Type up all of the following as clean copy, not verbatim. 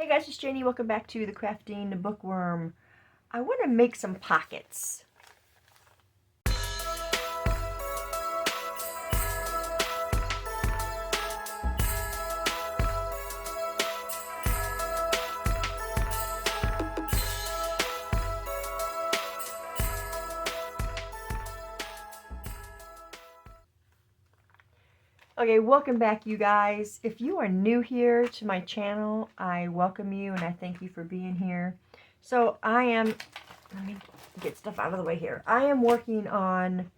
Hey guys, it's Janie. Welcome back to the Crafting Bookworm. I want to make some pockets. Okay, welcome back you guys. If you are new here to my channel, I welcome you and I thank you for being here. So let me get stuff out of the way here. I am working on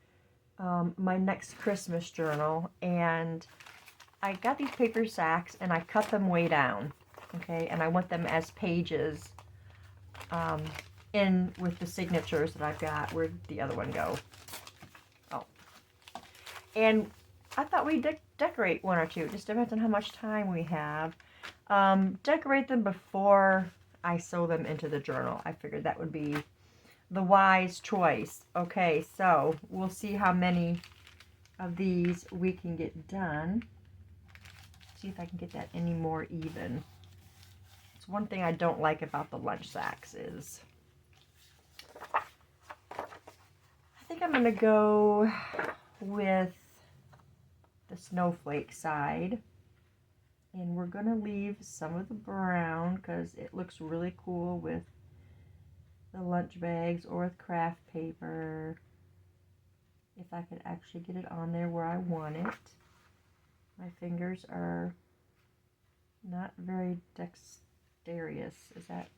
my next Christmas journal, and I got these paper sacks and I cut them way down, okay? And I want them as pages in with the signatures that I've got. Where'd the other one go? Oh. And I thought we'd decorate one or two. It just depends on how much time we have. Decorate them before I sew them into the journal. I figured that would be the wise choice. Okay, so we'll see how many of these we can get done. See if I can get that any more even. It's one thing I don't like about the lunch sacks is I think I'm going to go with the snowflake side, and we're going to leave some of the brown because it looks really cool with the lunch bags or with craft paper, if I could actually get it on there where I want it. My fingers are not very dexterous. Is that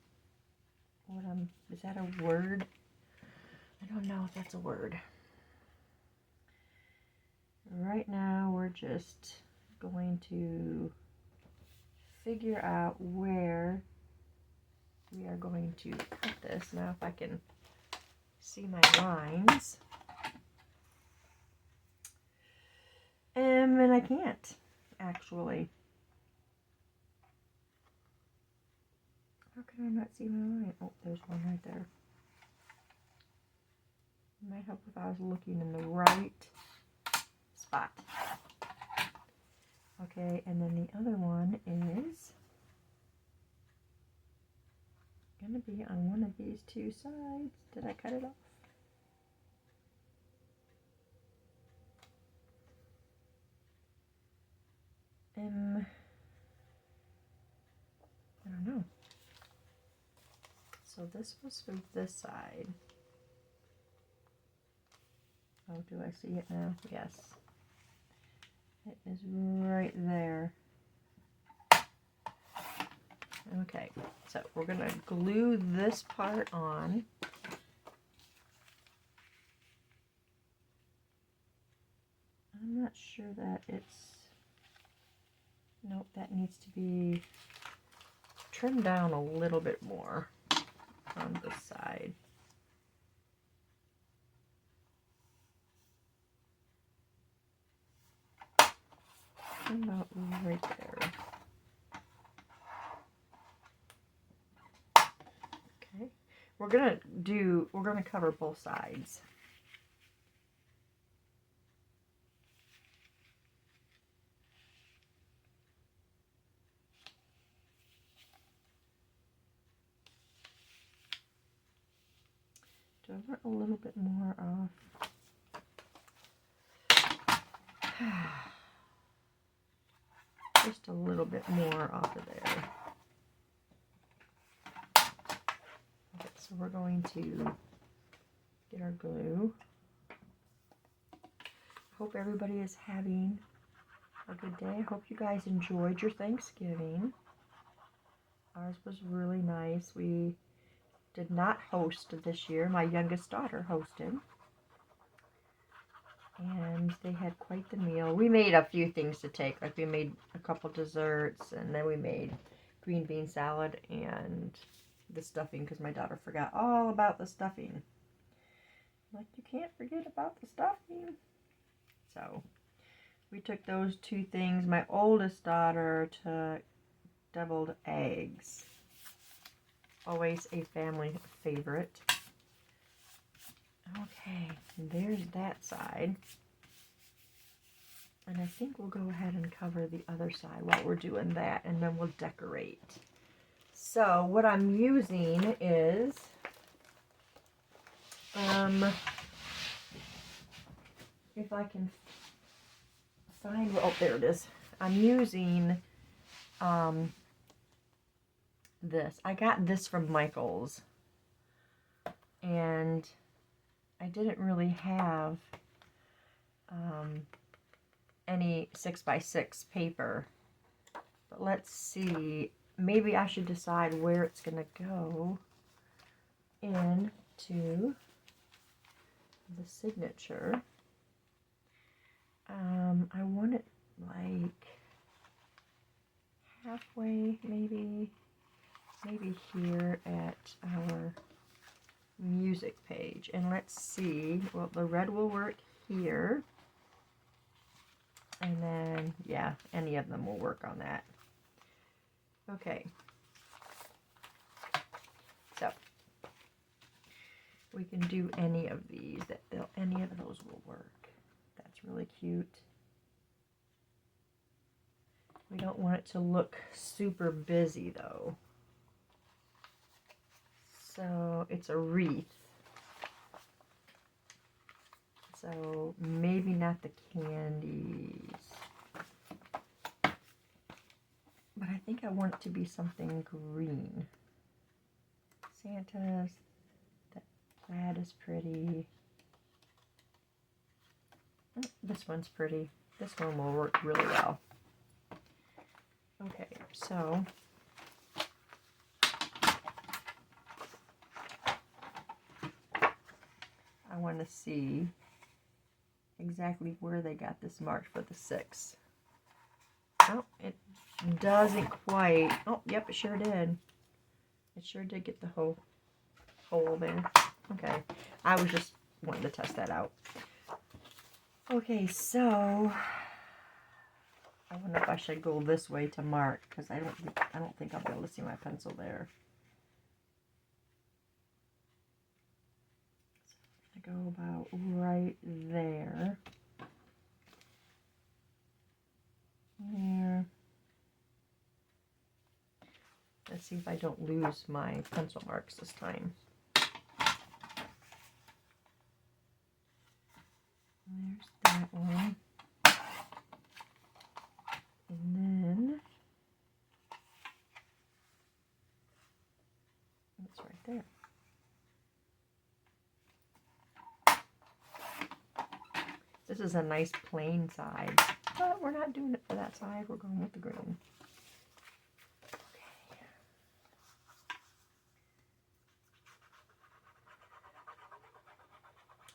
a word? I don't know if that's a word. Right now we're just going to figure out where we are going to cut this. Now if I can see my lines. And I can't, actually. How can I not see my line? Oh, there's one right there. It might help if I was looking in the right spot. Okay, and then the other one is going to be on one of these two sides. Did I cut it off? I don't know. So this was for this side. Oh, do I see it now? Yes. It is right there. Okay, so we're going to glue this part on. I'm not sure that it's... Nope, that needs to be trimmed down a little bit more on this side. About right there. Okay, we're gonna cover both sides. Do I want a little bit more off? Just a little bit more off of there. Okay, so we're going to get our glue. Hope everybody is having a good day. I hope you guys enjoyed your Thanksgiving. Ours was really nice. We did not host this year. My youngest daughter hosted. And they had quite the meal. We made a few things to take. Like we made a couple desserts, and then we made green bean salad and the stuffing because my daughter forgot all about the stuffing. Like, you can't forget about the stuffing. So we took those two things. My oldest daughter took deviled eggs. Always a family favorite. Okay, there's that side. And I think we'll go ahead and cover the other side while we're doing that, and then we'll decorate. so what I'm using is, if I can find, oh, there it is. I'm using, this. I got this from Michael's, and I didn't really have, any 6x6 paper, but let's see, maybe I should decide where it's gonna go into the signature. I want it like halfway, maybe here at our music page. And let's see, well, the red will work here. And then, yeah, any of them will work on that. Okay. So, we can do any of these. Any of those will work. That's really cute. We don't want it to look super busy, though. So, it's a wreath. So, maybe not the candies. But I think I want it to be something green. Santa's, that plaid is pretty. Oh, this one's pretty. This one will work really well. Okay, so I want to see exactly where they got this marked for the 6. Oh, it doesn't quite. Oh, yep, it sure did. It sure did get the hole there. Okay, I was just wanting to test that out. Okay, so I wonder if I should go this way to mark, because I don't think I'll be able to see my pencil there. So I go about right there. There. Let's see if I don't lose my pencil marks this time. There's that one. And then it's right there. This is a nice plain side, but we're not doing it for that side. We're going with the green.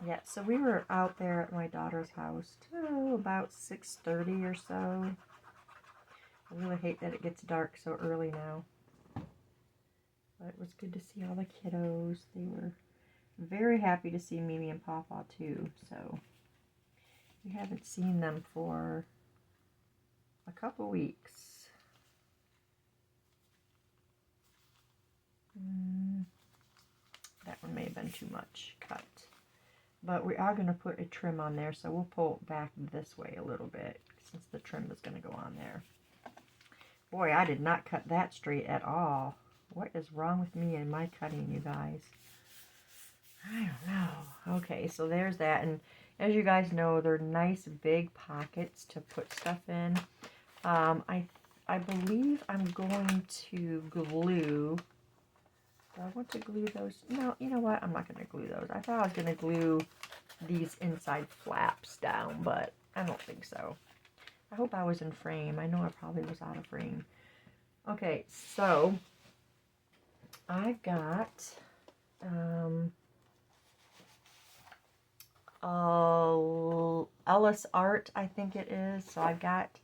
Yeah, so we were out there at my daughter's house till about 6:30 or so. I really hate that it gets dark so early now. But it was good to see all the kiddos. They were very happy to see Mimi and Pawpaw too. So we haven't seen them for a couple weeks. That one may have been too much cut. But we are going to put a trim on there, so we'll pull it back this way a little bit, since the trim is going to go on there. Boy, I did not cut that straight at all. What is wrong with me and my cutting, you guys? I don't know. Okay, so there's that. And as you guys know, they're nice big pockets to put stuff in. I believe I'm going to glue. Do I want to glue those? No, you know what? I'm not going to glue those. I thought I was going to glue these inside flaps down, but I don't think so. I hope I was in frame. I know I probably was out of frame. Okay, so I've got Ellis Art, I think it is. So I've got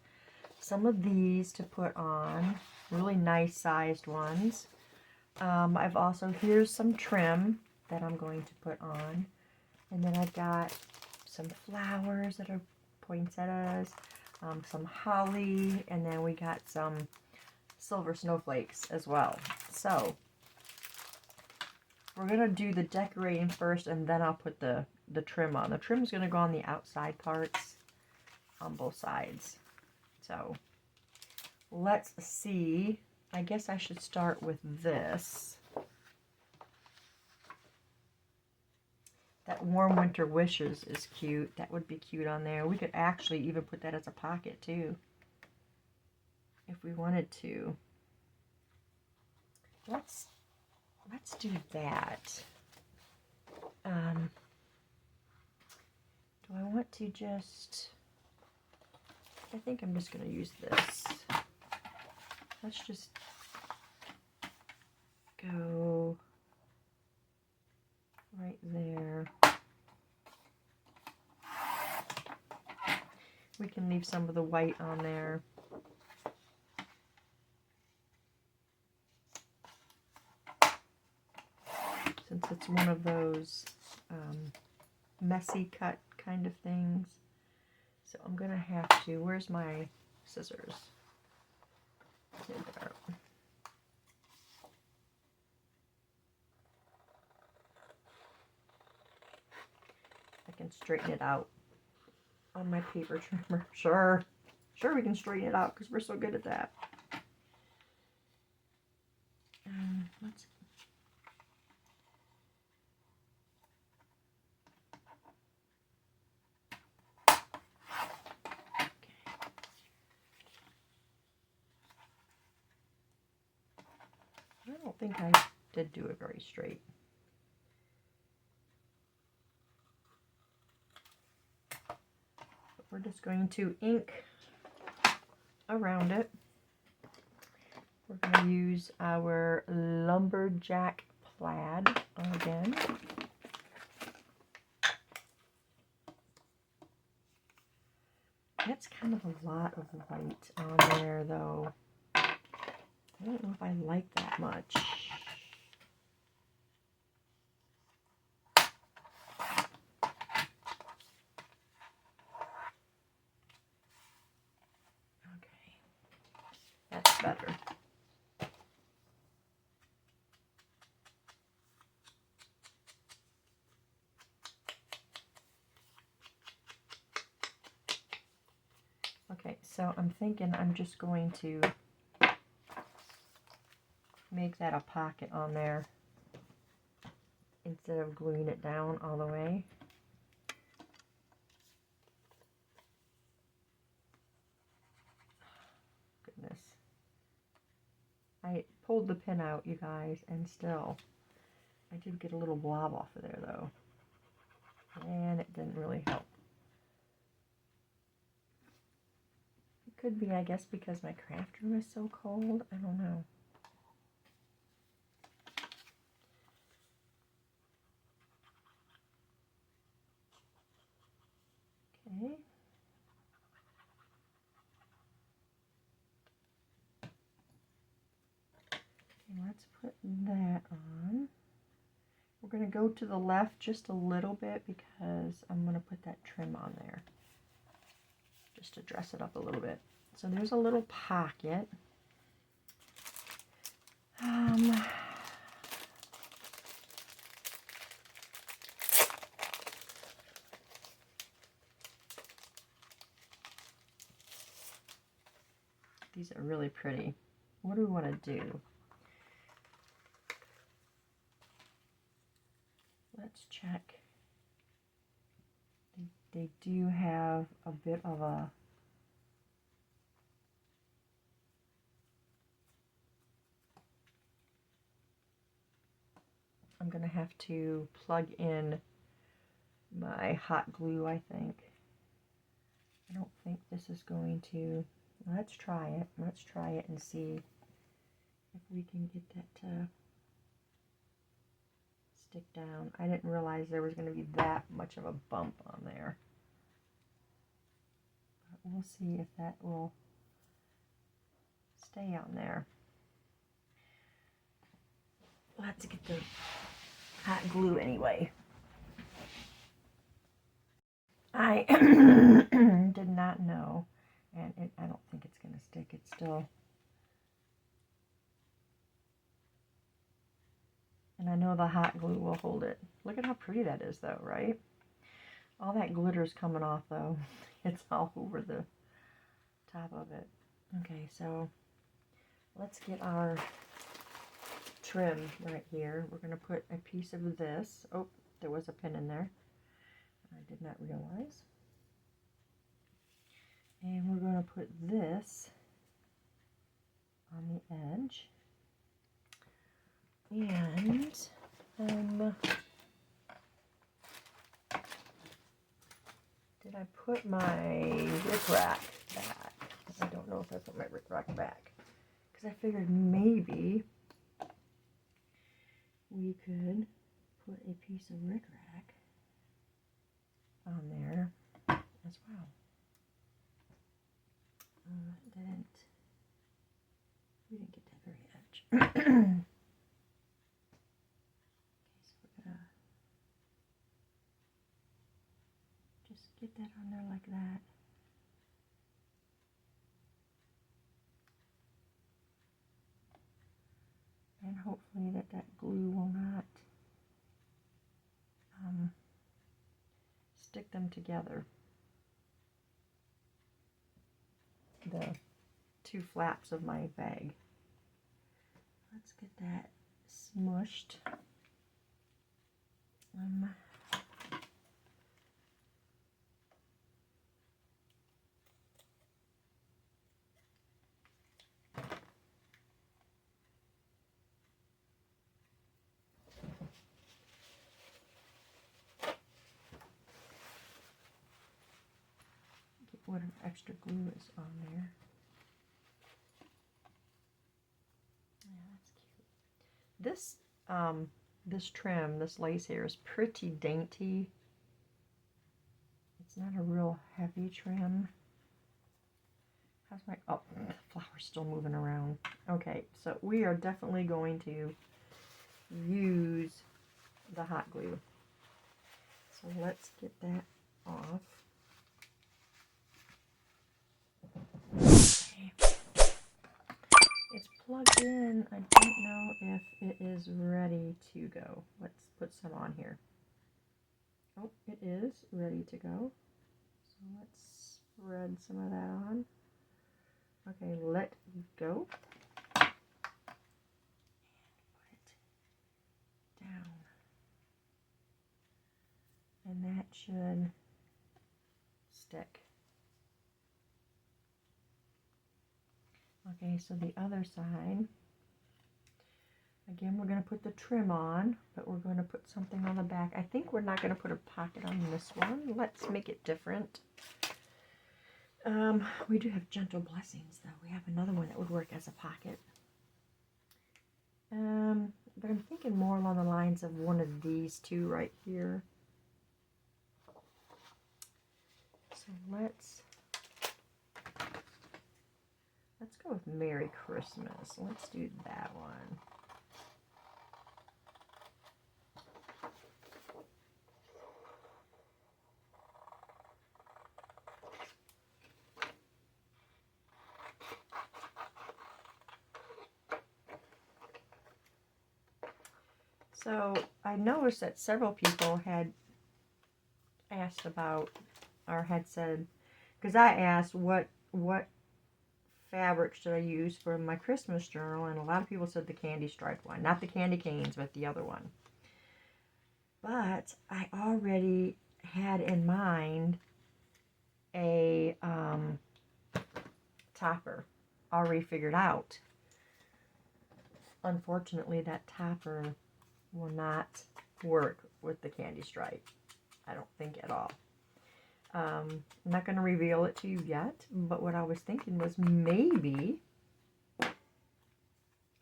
some of these to put on. Really nice sized ones. I've also, here's some trim that I'm going to put on. And then I've got some flowers that are poinsettias, some holly, and then we got some silver snowflakes as well. So, we're going to do the decorating first, and then I'll put the trim on. The trim is going to go on the outside parts on both sides. So, let's see. I guess I should start with this. That Warm Winter Wishes is cute. That would be cute on there. We could actually even put that as a pocket too, if we wanted to. Let's do that. Do I want to just... I think I'm just going to use this. Let's just go right there. We can leave some of the white on there. Since it's one of those messy cut kind of things. So I'm going to have to, where's my scissors? Here they are. I can straighten it out on my paper trimmer. Sure we can straighten it out because we're so good at that. Let's... I don't think I did do it very straight. But we're just going to ink around it. We're going to use our Lumberjack Plaid again. That's kind of a lot of white on there though. I don't know if I like that much. Okay, that's better. Okay, so I'm thinking I'm just going to make that a pocket on there instead of gluing it down all the way. Goodness. I pulled the pin out, you guys, and still I did get a little blob off of there though. And it didn't really help. It could be, I guess, because my craft room is so cold. I don't know. Okay. Okay, let's put that on. We're going to go to the left just a little bit because I'm going to put that trim on there. Just to dress it up a little bit. So there's a little pocket. These are really pretty. What do we want to do? Let's check. They do have a bit of a... I'm going to have to plug in my hot glue, I think. I don't think this is going to... Let's try it. Let's try it and see if we can get that to stick down. I didn't realize there was going to be that much of a bump on there. But we'll see if that will stay on there. Let's get the hot glue anyway. I did not know, and I don't think it's going to stick. It's still... And I know the hot glue will hold it. Look at how pretty that is though, right? All that glitter's coming off though. It's all over the top of it. Okay, so let's get our trim right here. We're going to put a piece of this. Oh, there was a pin in there. I did not realize. And we're going to put this on the edge. And did I put my rickrack back? I don't know if I put my rickrack back, because I figured maybe we could put a piece of rickrack on there as well. We didn't get that very edge. Okay, so we're gonna just get that on there like that. And hopefully that glue will not stick them together. The two flaps of my bag. Let's get that smushed. Get whatever extra glue is on there. This this trim, this lace here, is pretty dainty. It's not a real heavy trim. How's my, oh, the flower's still moving around. Okay, so we are definitely going to use the hot glue. So let's get that off. Okay. It's plugged in. I don't know if it is ready to go. Let's put some on here. Oh, it is ready to go. So let's spread some of that on. Okay, let go. And put it down. And that should stick. Okay, so the other side, again, we're going to put the trim on, but we're going to put something on the back. I think we're not going to put a pocket on this one. Let's make it different. We do have gentle blessings, though. We have another one that would work as a pocket. But I'm thinking more along the lines of one of these two right here. So let's go with Merry Christmas. Let's do that one. So I noticed that several people had asked about, or had said, because I asked what fabric should I use for my Christmas journal, and a lot of people said the candy stripe one, not the candy canes, but the other one. But I already had in mind a topper already figured out. Unfortunately, that topper will not work with the candy stripe. I don't think at all. I'm not going to reveal it to you yet, but what I was thinking was maybe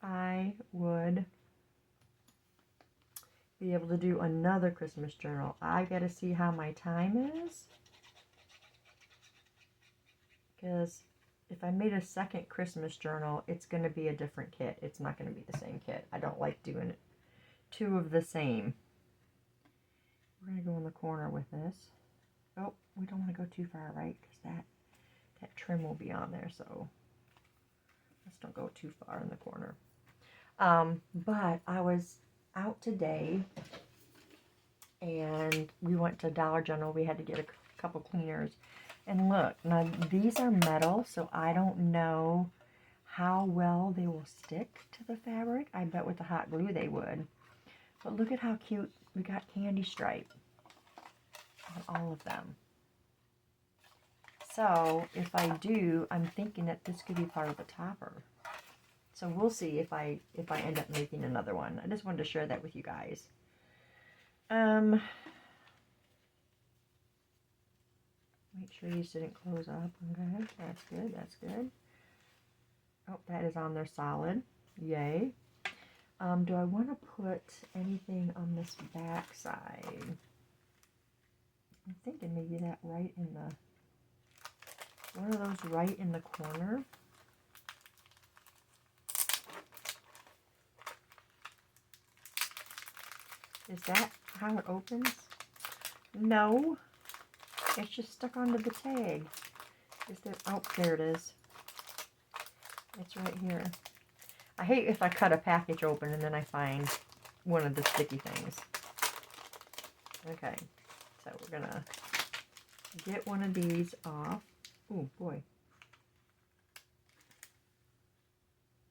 I would be able to do another Christmas journal. I got to see how my time is, because if I made a second Christmas journal, it's going to be a different kit. It's not going to be the same kit. I don't like doing two of the same. We're going to go in the corner with this. Oh, we don't want to go too far, right? Because that trim will be on there, so let's don't go too far in the corner. But I was out today, and we went to Dollar General. We had to get a couple cleaners. And look, now these are metal, so I don't know how well they will stick to the fabric. I bet with the hot glue they would. But look at how cute we got candy stripe on all of them. So if I do, I'm thinking that this could be part of the topper. So we'll see if I end up making another one. I just wanted to share that with you guys. Make sure these didn't close up. Okay, that's good, that's good. Oh, that is on there solid. Yay. Do I want to put anything on this back side? I'm thinking maybe that right in the, one of those right in the corner. Is that how it opens? No. It's just stuck onto the tag. Is there, oh, there it is. It's right here. I hate if I cut a package open and then I find one of the sticky things. Okay, so we're gonna get one of these off. Oh boy.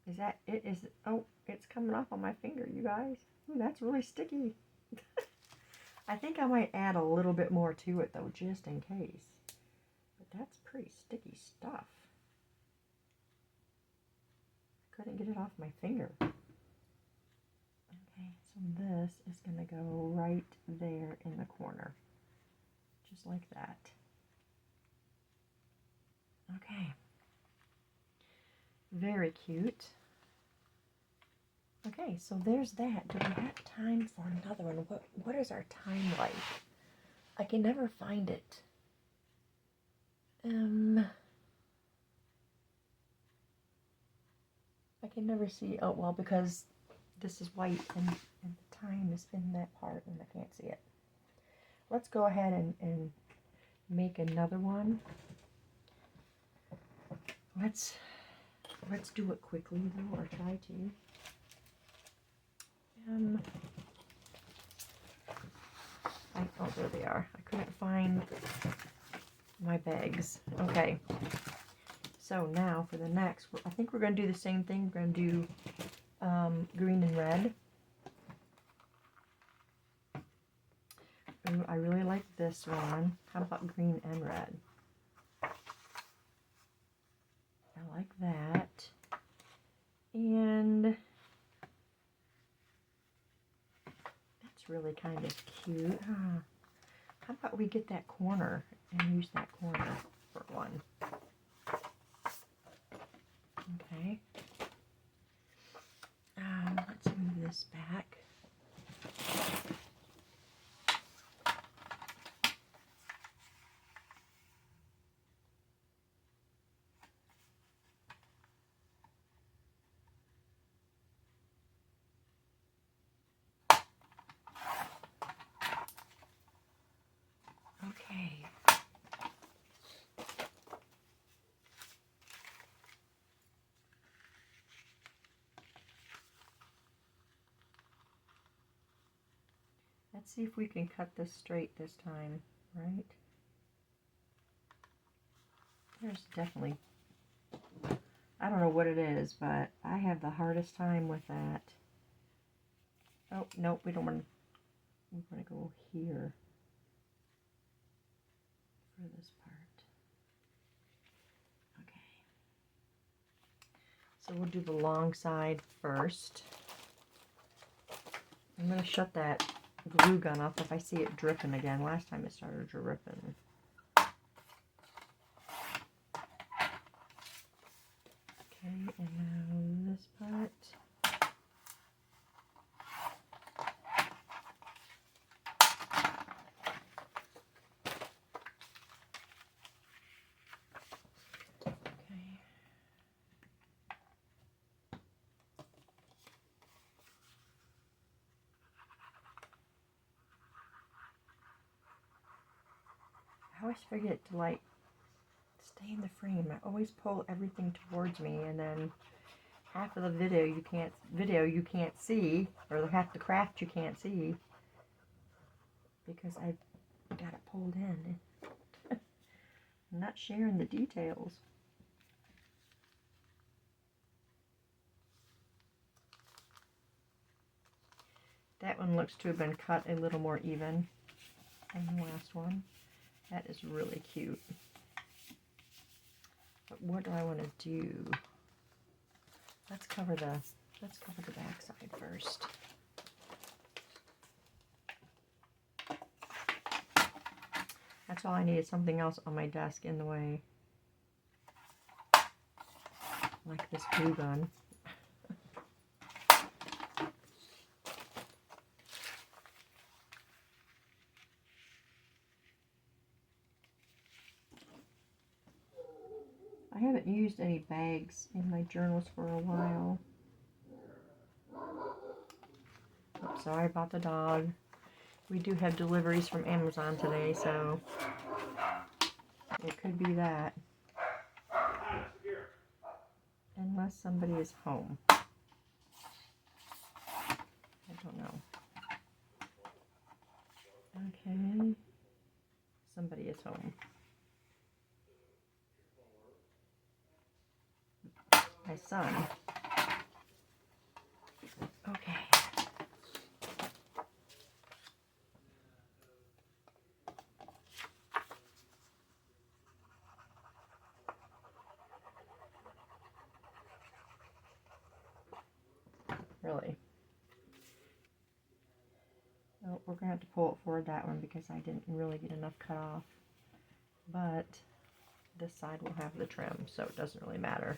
Is that it? Is it? Oh, it's coming off on my finger, you guys. Ooh, that's really sticky. I think I might add a little bit more to it though, just in case. But that's pretty sticky stuff. Couldn't get it off my finger. Okay, so this is going to go right there in the corner. Just like that. Okay. Very cute. Okay, so there's that. Do we have time for another one? What is our time like? I can never find it. I can never see, oh well, because this is white and the time is in that part and I can't see it. Let's go ahead and make another one. Let's do it quickly though, or try to. Oh, there they are. I couldn't find my bags. Okay. So now for the next, I think we're going to do the same thing. We're going to do green and red. Ooh, I really like this one. How about green and red? I like that. And that's really kind of cute. How about we get that corner and use that corner for one? Okay. Let's move this back. Okay. Let's see if we can cut this straight this time, right? There's definitely, I don't know what it is, but I have the hardest time with that. Oh, nope, we don't want to, we want to go here for this part. Okay. So we'll do the long side first. I'm going to shut that glue gun off if I see it dripping again. Last time it started dripping. Okay, and now this part. Okay. I always forget to like stay in the frame. I always pull everything towards me, and then half of the video you can't see, or half the craft you can't see because I've got it pulled in. I'm not sharing the details. That one looks to have been cut a little more even than the last one. That is really cute. But what do I want to do? Let's cover the back side first. That's all I needed, something else on my desk in the way. Like this glue gun. I haven't used any bags in my journals for a while. Oops, sorry about the dog. We do have deliveries from Amazon today, so it could be that. Unless somebody is home. I don't know. Okay. Somebody is home. My son. Okay. Really? Oh, we're going to have to pull it forward that one because I didn't really get enough cut off. But this side will have the trim, so it doesn't really matter.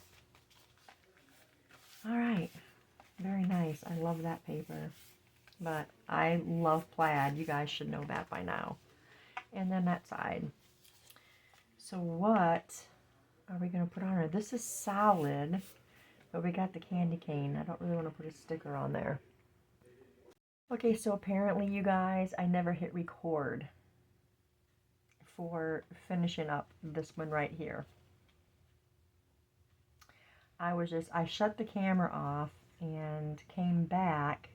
Alright. Very nice. I love that paper. But I love plaid. You guys should know that by now. And then that side. So what are we going to put on her? This is solid. But we got the candy cane. I don't really want to put a sticker on there. Okay, so apparently, you guys, I never hit record for finishing up this one right here. I shut the camera off and came back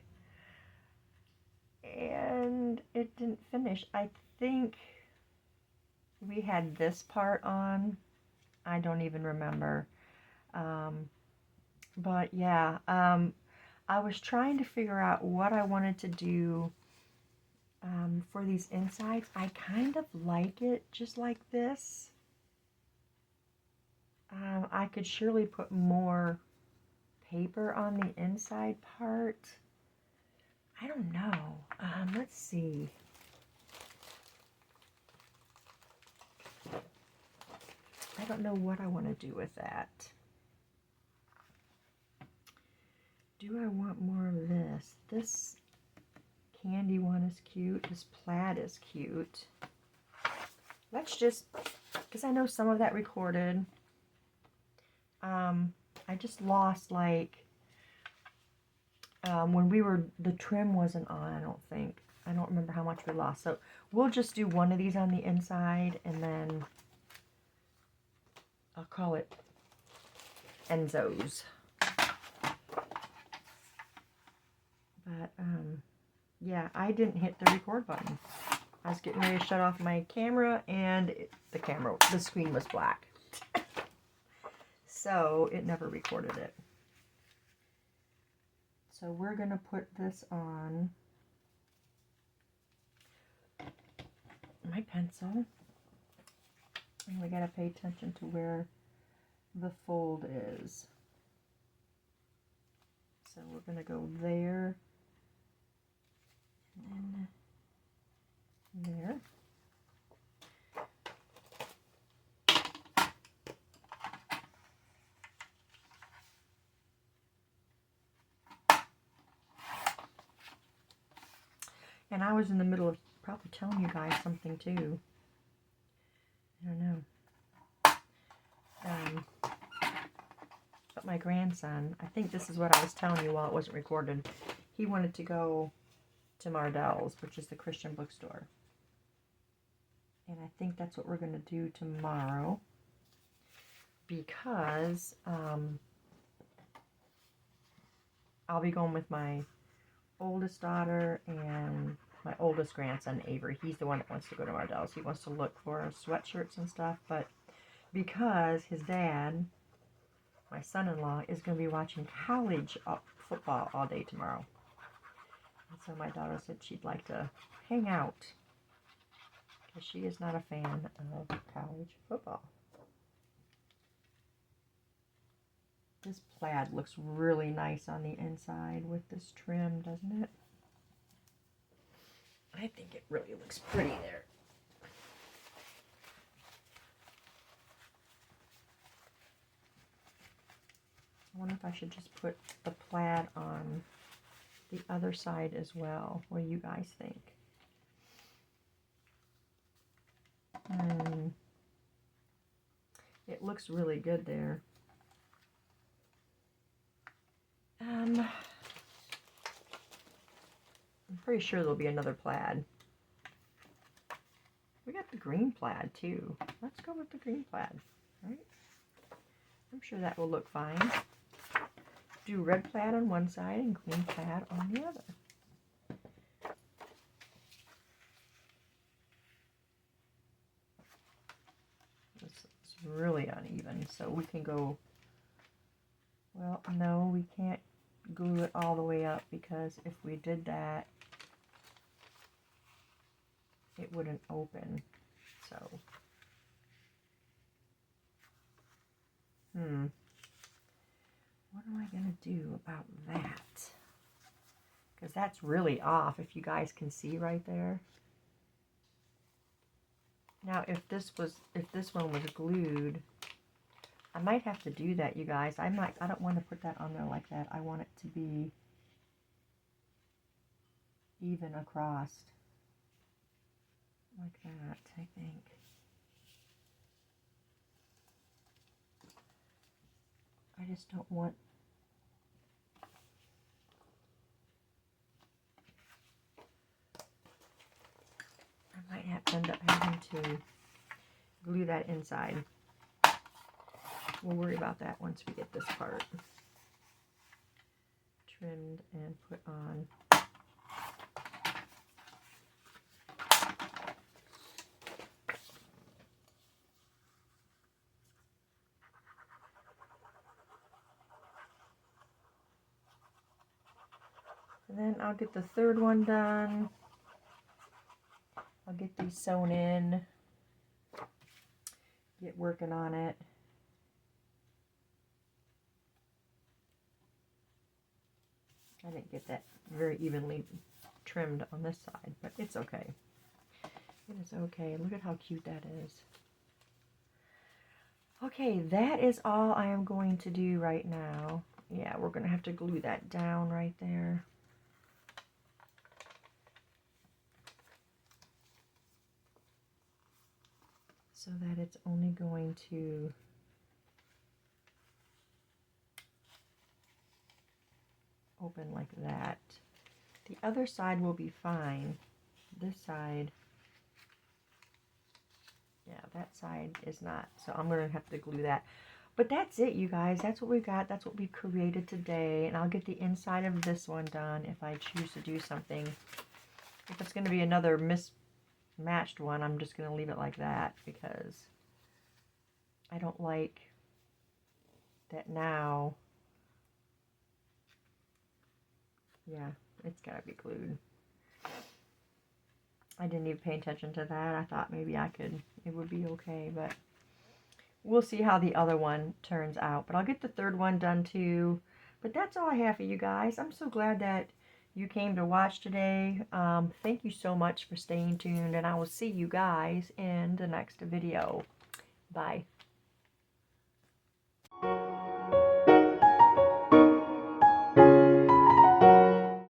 and it didn't finish. I think we had this part on. I don't even remember. But yeah, I was trying to figure out what I wanted to do for these insides. I kind of like it just like this. I could surely put more paper on the inside part. I don't know. Let's see. I don't know what I want to do with that. Do I want more of this? This candy one is cute. This plaid is cute. Let's just, because I know some of that recorded. I just lost like, when the trim wasn't on, I don't think. I don't remember how much we lost. So we'll just do one of these on the inside and then I'll call it Enzo's. But, yeah, I didn't hit the record button. I was getting ready to shut off my camera and the screen was black. So it never recorded it. So we're going to put this on my pencil. And we got to pay attention to where the fold is. So we're going to go there. And there. And I was in the middle of probably telling you guys something too. I don't know. But my grandson, I think this is what I was telling you while it wasn't recorded. He wanted to go to Mardell's, which is the Christian bookstore. And I think that's what we're going to do tomorrow. Because I'll be going with my oldest daughter and my oldest grandson, Avery. He's the one that wants to go to Mardell's. He wants to look for sweatshirts and stuff. But because his dad, my son-in-law, is going to be watching college football all day tomorrow. And so my daughter said she'd like to hang out because she is not a fan of college football. This plaid looks really nice on the inside with this trim, doesn't it? I think it really looks pretty there. I wonder if I should just put the plaid on the other side as well. What do you guys think? It looks really good there. I'm pretty sure there'll be another plaid. We got the green plaid too. Let's go with the green plaid, right? I'm sure that will look fine. Do red plaid on one side and green plaid on the other. This is really uneven, so we can go, well, no, we can't glue it all the way up because if we did that, it wouldn't open. So, what am I going to do about that? Because that's really off, if you guys can see right there. Now, if this one was glued, I might have to do that, you guys. I don't want to put that on there like that. I want it to be even across. Like that, I think. I just don't want... I might have to end up having to glue that inside. We'll worry about that once we get this part trimmed and put on. And then I'll get the third one done. I'll get these sewn in. Get working on it. I didn't get that very evenly trimmed on this side, but it's okay. It is okay. Look at how cute that is. Okay, that is all I am going to do right now. Yeah, we're going to have to glue that down right there. So that it's only going to open like that. The other side will be fine. This side, yeah, that side is not. So I'm going to have to glue that. But that's it, you guys. That's what we got. That's what we created today. And I'll get the inside of this one done if I choose to do something. If it's going to be another mismatched one, I'm just going to leave it like that because I don't like that now. Yeah, it's got to be glued. I didn't even pay attention to that. I thought maybe it would be okay, but we'll see how the other one turns out. But I'll get the third one done too. But that's all I have for you guys. I'm so glad that you came to watch today. Thank you so much for staying tuned, and I will see you guys in the next video. Bye.